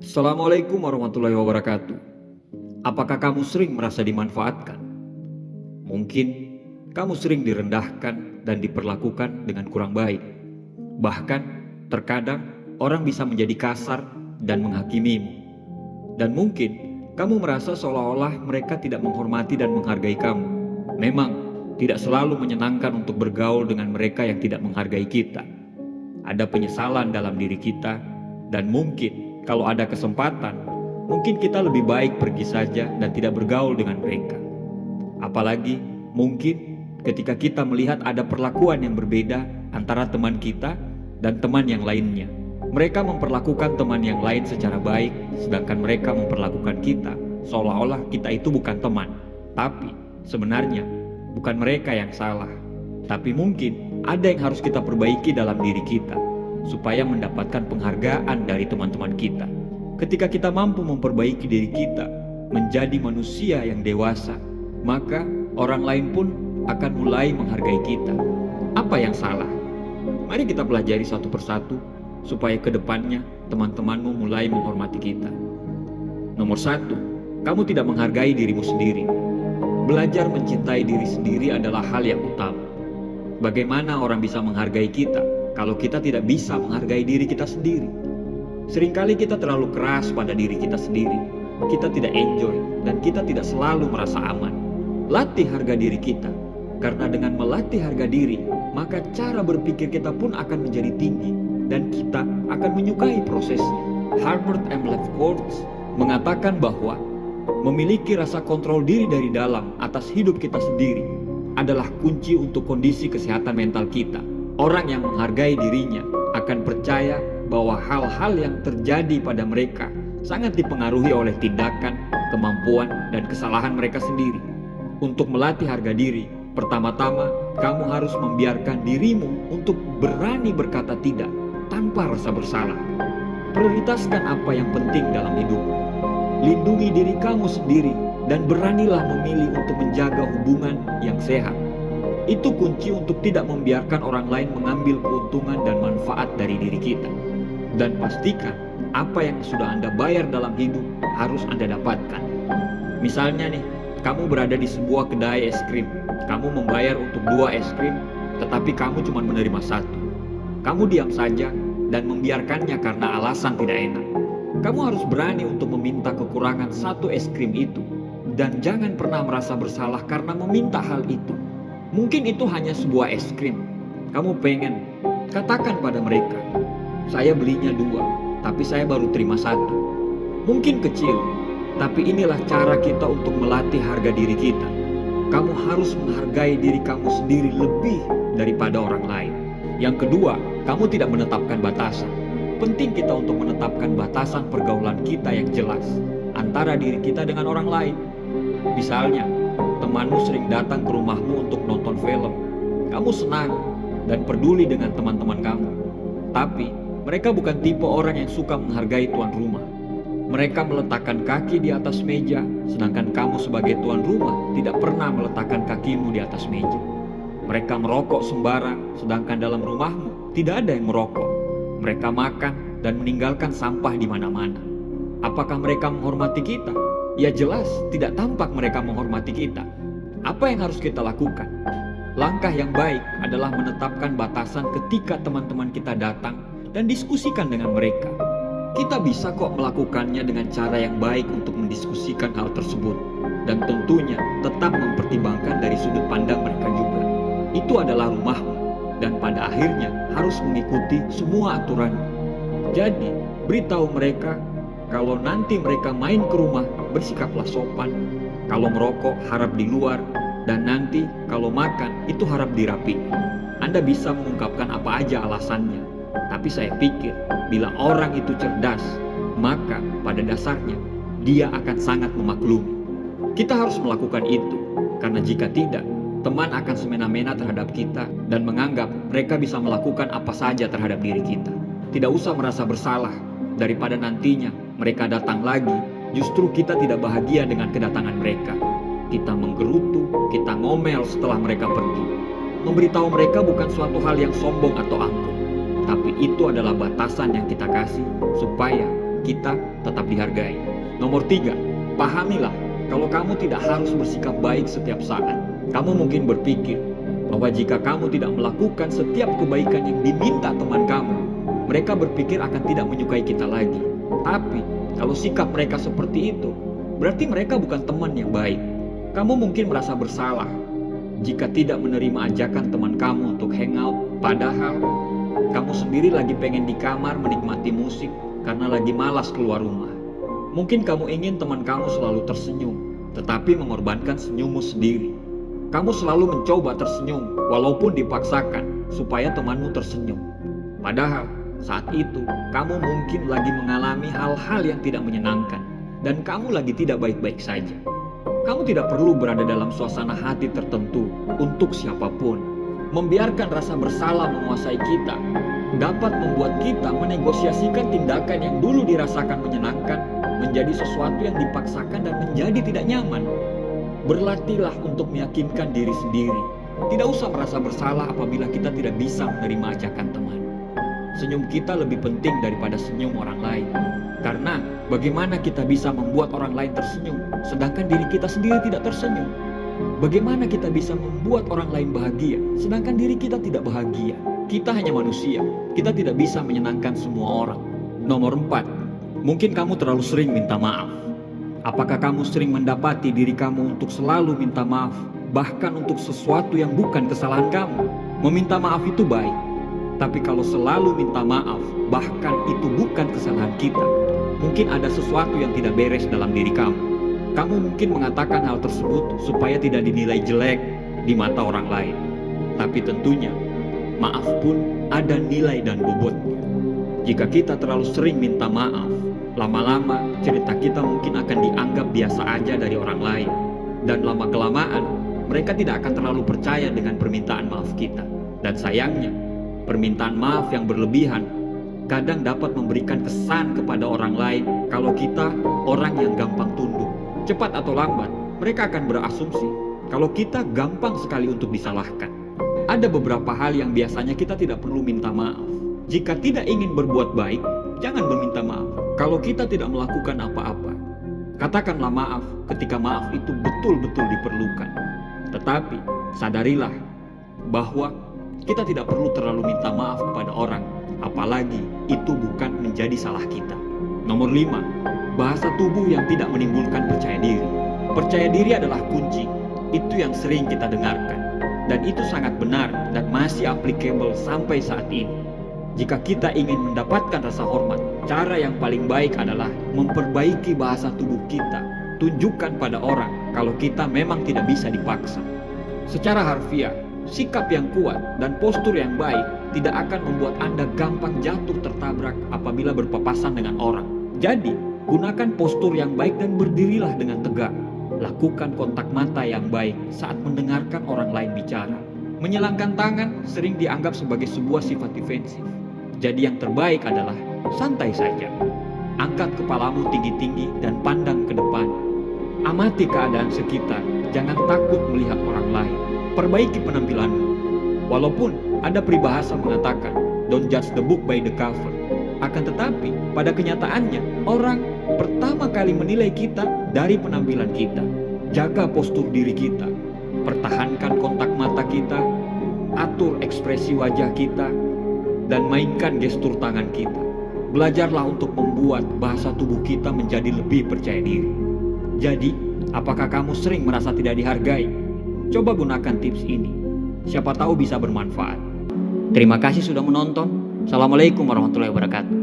Assalamualaikum warahmatullahi wabarakatuh. Apakah kamu sering merasa dimanfaatkan? Mungkin kamu sering direndahkan dan diperlakukan dengan kurang baik. Bahkan terkadang orang bisa menjadi kasar dan menghakimimu. Dan mungkin kamu merasa seolah-olah mereka tidak menghormati dan menghargai kamu. Memang tidak selalu menyenangkan untuk bergaul dengan mereka yang tidak menghargai kita. Ada penyesalan dalam diri kita, dan mungkin kalau ada kesempatan, mungkin kita lebih baik pergi saja dan tidak bergaul dengan mereka. Apalagi mungkin ketika kita melihat ada perlakuan yang berbeda antara teman kita dan teman yang lainnya. Mereka memperlakukan teman yang lain secara baik, sedangkan mereka memperlakukan kita seolah-olah kita itu bukan teman. Tapi sebenarnya bukan mereka yang salah, tapi mungkin ada yang harus kita perbaiki dalam diri kita supaya mendapatkan penghargaan dari teman-teman kita. Ketika kita mampu memperbaiki diri kita menjadi manusia yang dewasa, maka orang lain pun akan mulai menghargai kita. Apa yang salah? Mari kita pelajari satu persatu supaya kedepannya teman-temanmu mulai menghormati kita. Nomor satu, kamu tidak menghargai dirimu sendiri. Belajar mencintai diri sendiri adalah hal yang utama. Bagaimana orang bisa menghargai kita kalau kita tidak bisa menghargai diri kita sendiri? Seringkali kita terlalu keras pada diri kita sendiri. Kita tidak enjoy dan kita tidak selalu merasa aman. Latih harga diri kita, karena dengan melatih harga diri, maka cara berpikir kita pun akan menjadi tinggi dan kita akan menyukai prosesnya. Herbert M. Lefkowitz mengatakan bahwa memiliki rasa kontrol diri dari dalam atas hidup kita sendiri adalah kunci untuk kondisi kesehatan mental kita. Orang yang menghargai dirinya akan percaya bahwa hal-hal yang terjadi pada mereka sangat dipengaruhi oleh tindakan, kemampuan, dan kesalahan mereka sendiri. Untuk melatih harga diri, pertama-tama kamu harus membiarkan dirimu untuk berani berkata tidak tanpa rasa bersalah. Prioritaskan apa yang penting dalam hidupmu. Lindungi diri kamu sendiri dan beranilah memilih untuk menjaga hubungan yang sehat. Itu kunci untuk tidak membiarkan orang lain mengambil keuntungan dan manfaat dari diri kita. Dan pastikan apa yang sudah Anda bayar dalam hidup harus Anda dapatkan. Misalnya nih, kamu berada di sebuah kedai es krim. Kamu membayar untuk 2 es krim, tetapi kamu cuma menerima 1. Kamu diam saja dan membiarkannya karena alasan tidak enak. Kamu harus berani untuk meminta kekurangan 1 es krim itu. Dan jangan pernah merasa bersalah karena meminta hal itu. Mungkin itu hanya sebuah es krim. Kamu pengen, katakan pada mereka, saya belinya 2, tapi saya baru terima 1. Mungkin kecil, tapi inilah cara kita untuk melatih harga diri kita. Kamu harus menghargai diri kamu sendiri lebih daripada orang lain. Yang kedua, kamu tidak menetapkan batasan. Penting kita untuk menetapkan batasan pergaulan kita yang jelas antara diri kita dengan orang lain. Misalnya, temanmu sering datang ke rumahmu untuk nonton film. Kamu senang dan peduli dengan teman-teman kamu. Tapi, mereka bukan tipe orang yang suka menghargai tuan rumah. Mereka meletakkan kaki di atas meja, sedangkan kamu sebagai tuan rumah tidak pernah meletakkan kakimu di atas meja. Mereka merokok sembarang, sedangkan dalam rumahmu tidak ada yang merokok. Mereka makan dan meninggalkan sampah di mana-mana. Apakah mereka menghormati kita? Ya jelas, tidak tampak mereka menghormati kita. Apa yang harus kita lakukan? Langkah yang baik adalah menetapkan batasan ketika teman-teman kita datang dan diskusikan dengan mereka. Kita bisa kok melakukannya dengan cara yang baik untuk mendiskusikan hal tersebut. Dan tentunya tetap mempertimbangkan dari sudut pandang mereka juga. Itu adalah rumahmu dan pada akhirnya harus mengikuti semua aturan. Jadi, beritahu mereka kalau nanti mereka main ke rumah, bersikaplah sopan. Kalau merokok, harap di luar. Dan nanti kalau makan, itu harap dirapi. Anda bisa mengungkapkan apa aja alasannya. Tapi saya pikir, bila orang itu cerdas, maka pada dasarnya, dia akan sangat memaklumi. Kita harus melakukan itu, karena jika tidak, teman akan semena-mena terhadap kita dan menganggap mereka bisa melakukan apa saja terhadap diri kita. Tidak usah merasa bersalah, daripada nantinya mereka datang lagi, justru kita tidak bahagia dengan kedatangan mereka. Kita menggerutu, kita ngomel setelah mereka pergi. Memberitahu mereka bukan suatu hal yang sombong atau angkuh, tapi itu adalah batasan yang kita kasih supaya kita tetap dihargai. Nomor 3, pahamilah kalau kamu tidak harus bersikap baik setiap saat. Kamu mungkin berpikir bahwa jika kamu tidak melakukan setiap kebaikan yang diminta teman kamu, mereka berpikir akan tidak menyukai kita lagi. Tapi kalau sikap mereka seperti itu, berarti mereka bukan teman yang baik. Kamu mungkin merasa bersalah jika tidak menerima ajakan teman kamu untuk hangout, padahal kamu sendiri lagi pengen di kamar menikmati musik karena lagi malas keluar rumah. Mungkin kamu ingin teman kamu selalu tersenyum, tetapi mengorbankan senyummu sendiri. Kamu selalu mencoba tersenyum walaupun dipaksakan supaya temanmu tersenyum. Padahal saat itu kamu mungkin lagi mengalami hal-hal yang tidak menyenangkan dan kamu lagi tidak baik-baik saja. Kamu tidak perlu berada dalam suasana hati tertentu untuk siapapun. Membiarkan rasa bersalah menguasai kita dapat membuat kita menegosiasikan tindakan yang dulu dirasakan menyenangkan menjadi sesuatu yang dipaksakan dan menjadi tidak nyaman. Berlatihlah untuk meyakinkan diri sendiri. Tidak usah merasa bersalah apabila kita tidak bisa menerima ajakan teman. Senyum kita lebih penting daripada senyum orang lain. Karena bagaimana kita bisa membuat orang lain tersenyum sedangkan diri kita sendiri tidak tersenyum? Bagaimana kita bisa membuat orang lain bahagia sedangkan diri kita tidak bahagia? Kita hanya manusia. Kita tidak bisa menyenangkan semua orang. Nomor 4, mungkin kamu terlalu sering minta maaf. Apakah kamu sering mendapati diri kamu untuk selalu minta maaf, bahkan untuk sesuatu yang bukan kesalahan kamu? Meminta maaf itu baik, tapi kalau selalu minta maaf, bahkan itu bukan kesalahan kita, mungkin ada sesuatu yang tidak beres dalam diri kamu. Kamu mungkin mengatakan hal tersebut supaya tidak dinilai jelek di mata orang lain. Tapi tentunya, maaf pun ada nilai dan bobotnya. Jika kita terlalu sering minta maaf, lama-lama cerita kita mungkin akan dianggap biasa aja dari orang lain. Dan lama-kelamaan, mereka tidak akan terlalu percaya dengan permintaan maaf kita. Dan sayangnya, permintaan maaf yang berlebihan kadang dapat memberikan kesan kepada orang lain kalau kita orang yang gampang tunduk. Cepat atau lambat, mereka akan berasumsi kalau kita gampang sekali untuk disalahkan. Ada beberapa hal yang biasanya kita tidak perlu minta maaf. Jika tidak ingin berbuat baik, jangan meminta maaf. Kalau kita tidak melakukan apa-apa, katakanlah maaf ketika maaf itu betul-betul diperlukan. Tetapi sadarilah bahwa kita tidak perlu terlalu minta maaf kepada orang, apalagi itu bukan menjadi salah kita. Nomor 5, bahasa tubuh yang tidak menimbulkan percaya diri. Percaya diri adalah kunci. Itu yang sering kita dengarkan. Dan itu sangat benar dan masih applicable sampai saat ini. Jika kita ingin mendapatkan rasa hormat, cara yang paling baik adalah memperbaiki bahasa tubuh kita. Tunjukkan pada orang kalau kita memang tidak bisa dipaksa. Secara harfiah, sikap yang kuat dan postur yang baik tidak akan membuat Anda gampang jatuh tertabrak apabila berpapasan dengan orang. Jadi, gunakan postur yang baik dan berdirilah dengan tegak. Lakukan kontak mata yang baik saat mendengarkan orang lain bicara. Menyilangkan tangan sering dianggap sebagai sebuah sifat defensif. Jadi yang terbaik adalah santai saja. Angkat kepalamu tinggi-tinggi dan pandang ke depan. Amati keadaan sekitar, jangan takut melihat orang lain. Perbaiki penampilanmu. Walaupun ada peribahasa mengatakan, don't judge the book by the cover. Akan tetapi, pada kenyataannya, orang pertama kali menilai kita dari penampilan kita. Jaga postur diri kita. Pertahankan kontak mata kita. Atur ekspresi wajah kita. Dan mainkan gestur tangan kita. Belajarlah untuk membuat bahasa tubuh kita menjadi lebih percaya diri. Jadi, apakah kamu sering merasa tidak dihargai? Coba gunakan tips ini. Siapa tahu bisa bermanfaat. Terima kasih sudah menonton. Assalamualaikum warahmatullahi wabarakatuh.